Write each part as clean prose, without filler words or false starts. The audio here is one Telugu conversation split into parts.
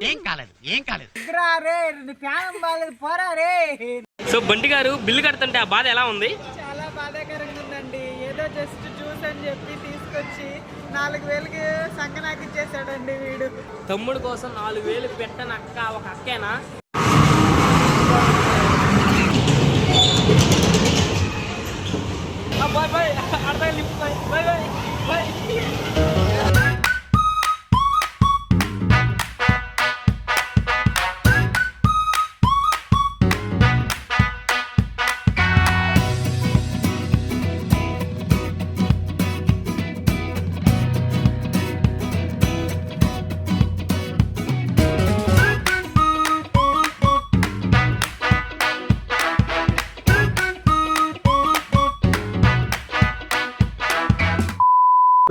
ఏం కాలేదు సో బంటి గారు బిల్లు కడుతుంటే ఆ బాధ ఎలా ఉంది? చాలా బాధాకరంగా ఉందండి. ఏదో జస్ట్ జ్యూస్ అని చెప్పి తీసుకొచ్చి 4,000కి సంకనాకి ఇచ్చేసాడండి వీడు. తమ్ముడు కోసం 4,000 పెట్టని అక్క ఒక అక్కేనా? బాయ్ బాయ్ అర్థం lift bye bye bye bye.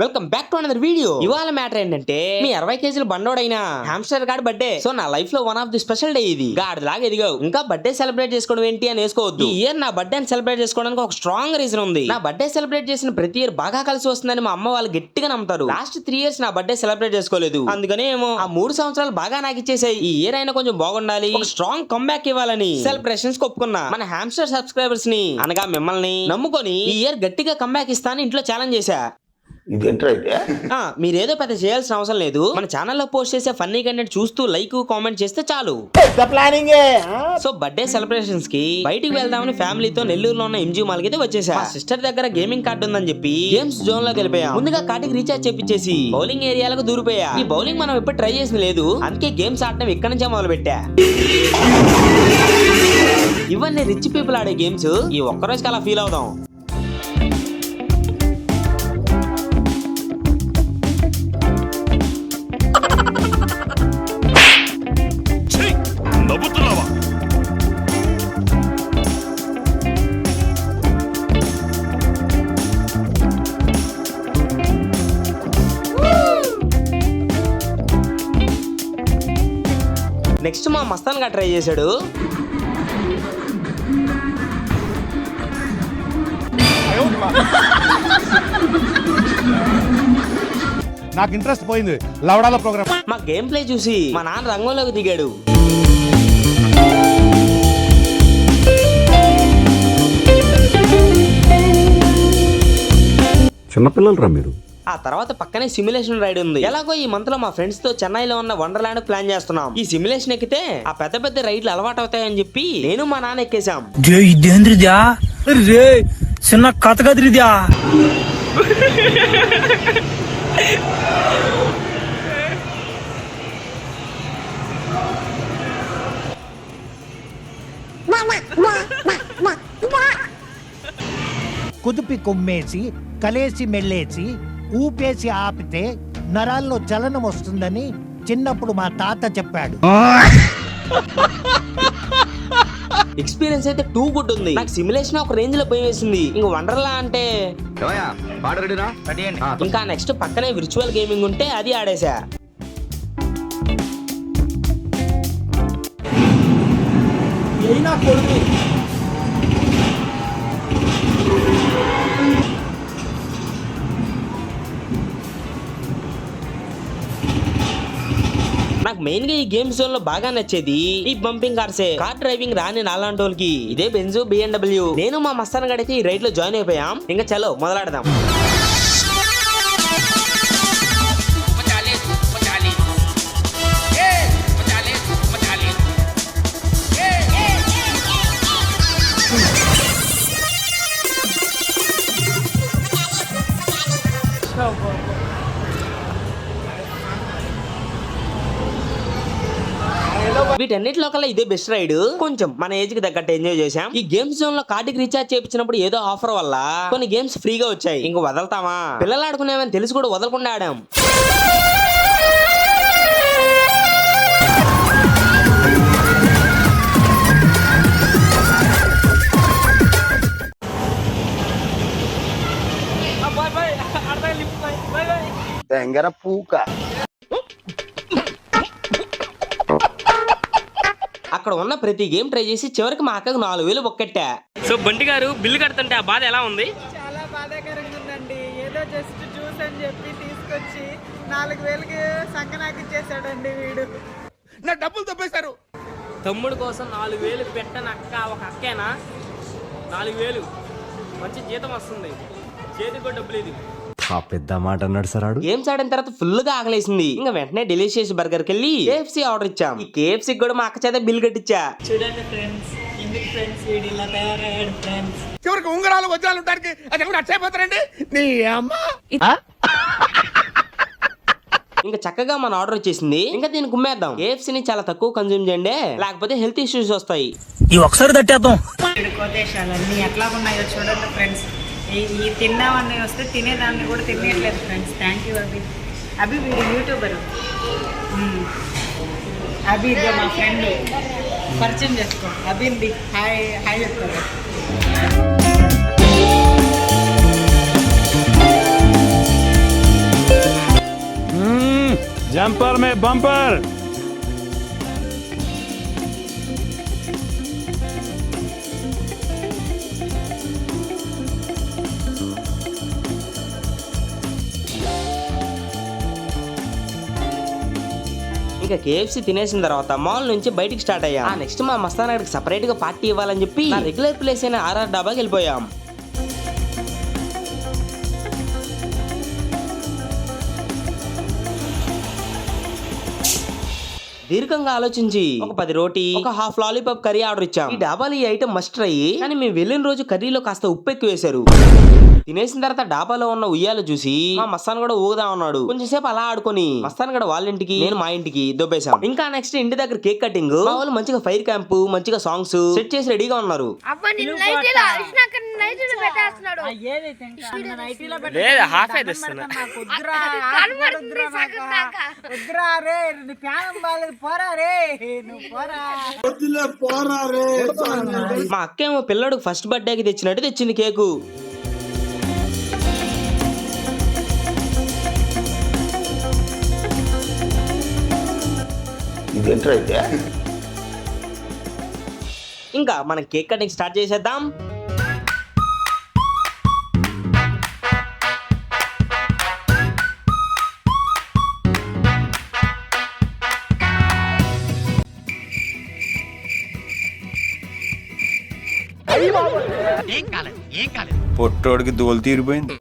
Welcome back to another video. ఇవాళ మ్యాటర్ ఏంటంటే మీ 60 కేజీల బండోడైన హామ్స్టర్ గాడి బర్త్డే. సో నా లైఫ్ లో one of the special day ఇది. గాడిలాగా ఎదిగావు, ఇంకా బర్త్డే సెలబ్రేట్ చేసుకోవడం ఏంటి అని వేసుకోవద్దు. ఈ ఇయర్ నా బర్త్డే సెలబ్రేట్ చేసుకోవడానికి ఒక స్ట్రాంగ్ రీజన్ ఉంది. నా బర్త్డే సెలబ్రేట్ చేసిన ప్రతి ఇయర్ బాగా కలిసి వస్తుందని మా అమ్మ వాళ్ళు గట్టిగా నమ్ముతారు. లాస్ట్ 3 years నా బర్త్డే సెలబ్రేట్ చేసుకోలేదు, అందుకనే ఏమో ఆ 3 సంవత్సరాలు బాగా నాకు ఇచ్చేసాయి. ఈ ఇయర్ అయినా కొంచెం బాగుండాలి, ఒక స్ట్రాంగ్ కమ్బ్యాక్ ఇవ్వాలని సెలబ్రేషన్స్ ఒప్పుకున్నా. మన హామ్స్టర్ సబ్స్క్రైబర్స్ ని అనగా మిమ్మల్ని నమ్ముకొని ఈ ఇయర్ గట్టిగా కమ్బ్యాక్ ఇస్తాను ఇంట్లో ఛాలెంజ్ చేశా. మీరేదో పెద్ద చేయాల్సిన అవసరం లేదు. మన ఛానల్లో పోస్ట్ చేసే ఫన్నీ కంటెంట్ చూస్తూ లైక్ కామెంట్ చేస్తే చాలు. సో బర్త్డే సెలబ్రేషన్స్ కి బయటికి వెళ్దామని ఫ్యామిలీతో నెల్లూరులో ఉన్న ఎంజీ మాల్ కి అయితే వచ్చేసా. సిస్టర్ దగ్గర గేమింగ్ కార్డు ఉందని చెప్పి గేమ్స్ జోన్ లోకి వెళ్ళిపోయా. ముందుగా కార్డుకి రీఛార్జ్ చేపించేసి బౌలింగ్ ఏరియాలకు దూరిపోయా. ఈ బౌలింగ్ మనం ఎప్పుడు ట్రై చేసిన లేదు, అందుకే గేమ్స్ ఆడటం ఇక్కడ నుంచే మొదలు పెట్టా. ఇవన్నీ రిచ్ పీపుల్ ఆడే గేమ్స్. ఈ ఒక్కరోజుకి అలా ఫీల్ అవుదాం. నెక్స్ట్ మా మస్తాన్ గా ట్రై చేశాడు. నాకు ఇంట్రెస్ట్ పోయింది లవడాల ప్రోగ్రామ్. మా గేమ్ ప్లే చూసి మా నాన్న రంగంలోకి దిగాడు. చిన్నపిల్లలు రా మీరు. ఆ తర్వాత పక్కనే సిమ్యులేషన్ రైడ్ ఉంది. ఎలాగో ఈ మంత్ లో మా ఫ్రెండ్స్ తో చెన్నైలో ఉన్న వండర్లాండ్ ప్లాన్ చేస్తున్నాం. ఈ సిమ్యులేషన్ ఎక్కితే ఆ పెద్ద పెద్ద రైడ్లు అలవాటు అవుతాయని చెప్పి నేను మా నాన్న ఎక్కేసాం. చిన్న కథ కదిరిద్యా. కుదుపి కొమ్మేసి కలేసి మెల్లేసి ఊపేసి ఆపితే నరాల్లో చలనం వస్తుందని చిన్నప్పుడు మా తాత చెప్పాడు. ఎక్స్పీరియన్స్ అయితే టూ గుడ్ ఉంది. నాకు సిమ్యులేషన్ ఒక రేంజ్ లో భయం వేసింది. ఇంక వండర్లా అంటే ఇంకా నెక్స్ట్ పక్కనే విర్చువల్ గేమింగ్ ఉంటే అది ఆడేసా. నాకు మెయిన్ గా ఈ గేమ్ జోన్ లో బాగా నచ్చేది ఈ బంపింగ్ కార్సే. కార్ డ్రైవింగ్ రాని నాలాంటి వాళ్ళకి ఇదే బెంజ్ BMW. నేను మా మస్తాన్ గడికి ఈ రైడ్ లో జాయిన్ అయిపోయాం. ఇంకా చలో మొదలాడదాం. వీటన్నిటిలో కల్లా ఇదే బెస్ట్ రైడ్. కొంచెం మన ఏజ్ కి తగ్గట్టు ఎంజాయ్ చేసాం. ఈ గేమ్స్ జోన్ లో కార్డుకి రీఛార్జ్ చేయించినప్పుడు ఏదో ఆఫర్ వల్ల కొన్ని గేమ్స్ ఫ్రీగా వచ్చాయి. ఇంక వదలతామా? పిల్లలు ఆడుకునేవని తెలిసి కూడా వదలకుండా ఆడాం. అక్కడ ఉన్న ప్రతి గేమ్ ట్రై చేసి చివరికి మా అక్కకు 4,000 బొక్కెట్టా. సో బంటి గారు బిల్లు కడుతుంటే ఆ బాధ ఎలా ఉంది? చాలా బాధాకరంగా ఉందండి. ఏదో జస్ట్ జ్యూస్ అని చెప్పి తీసుకొచ్చి 4000కి సంకనాకి ఇచ్చేసాడండి వీడు. నా డబ్బులు తప్పేశారు. తమ్ముడు కోసం 4000 పెట్టని అక్క ఒక అక్కేనా? 4000 మంచి జీతం వస్తుంది, చేతికి డబ్బులు ఇది. ఆ పెద్ద మాట అన్నాడు సార్. గేమ్స్ ఆడిన తర్వాత ఫుల్ గా ఆకలేసింది. ఇంకా వెంటనే డెలిషియస్ బర్గర్ కి వెళ్ళి KFC ఆర్డర్ ఇచ్చాం. ఈ KFC కూడా మా అక్క చేత బిల్ కట్టించా. చూడండి ఫ్రెండ్స్, ఎందుకు ఫ్రెండ్స్ వీడు ఇలా తయారయ్యాడు ఫ్రెండ్స్. చివరికి ఉంగరాలు వజ్రాలు ఉంటానికి అది ఎవరు అచ్చైపోతారండి. నీ అమ్మ ఇంకా చక్కగా మన ఆర్డర్ వచ్చేసింది. ఇంకా దీన్ని గుమ్మేద్దాం. KFC ని చాలా తక్కువ కన్జ్యూమ్ చేయండి, లేకపోతే హెల్త్ ఇష్యూస్ వస్తాయి. ఈ ఒకసారి తట్టేద్దాం. వీడి కోటేశాలన్నీ ఎట్లా ఉన్నాయో చూడండి ఫ్రెండ్స్. ఈ తిన్నామన్నీ వస్తే తినేదాన్ని కూడా తినేయట్లేదు ఫ్రెండ్స్. థ్యాంక్ యూ అభి. అభి వీడు యూట్యూబరు. అభి ఇదే మా ఫ్రెండ్, పరిచయం చేసుకో. అభింది హాయ్ హాయ్ చెప్తారు. జంపర్ మే బంపర్. ఇంకా KFC తినేసిన తర్వాత మాల్ నుంచి బయటికి స్టార్ట్ అయ్యాం. నెక్స్ట్ మా మస్తానగడికి సపరేట్ గా పార్టీ ఇవ్వాలని చెప్పి నా రెగ్యులర్ ప్లేస్ అయిన RR డాబాకి వెళ్ళిపోయాం. దీర్ఘంగా ఆలోచించి ఒక 10 రోటీ, ఒక హాఫ్ లాలీపాప్ కర్రీ ఆర్డర్ ఇచ్చాం. ఈ డాబాలో ఈ ఐటమ్ మస్ట్ ట్రై, కానీ మేము వెళ్ళిన రోజు కర్రీలో కాస్త ఉప్పు ఎక్కువ వేశారు. తినేసిన తర్వాత డాబాలో ఉన్న ఉయ్యాలు చూసి మా మస్తాన్ కూడా ఊగుదా ఉన్నాడు. కొంచెం సేపు అలా ఆడుకొని మస్తాన్ కూడా వాళ్ళ ఇంటికి, నేను మా ఇంటికి దొబ్బేశాం. ఇంకా నెక్స్ట్ ఇంటి దగ్గర కేక్ కటింగ్. మా వాళ్ళు మంచిగా ఫైర్ క్యాంప్, మంచిగా సాంగ్స్ సెట్ చేసి రెడీగా ఉన్నారు. మా అక్క ఏమో పిల్లడు ఫస్ట్ బర్త్డేకి తెచ్చినట్టు తెచ్చింది కేకు. ఇంకా మనం కేక్ కటింగ్ స్టార్ట్ చేసేద్దాం. పొట్టోడికి దోలు తీరిపోయింది.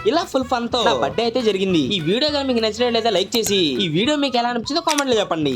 ఇలా ఫుల్ ఫన్ తో బర్త్డే అయితే జరిగింది. ఈ వీడియో కానీ మీకు నచ్చినట్లయితే లైక్ చేసి, ఈ వీడియో మీకు ఎలా అనిపించిందో కామెంట్ లో చెప్పండి.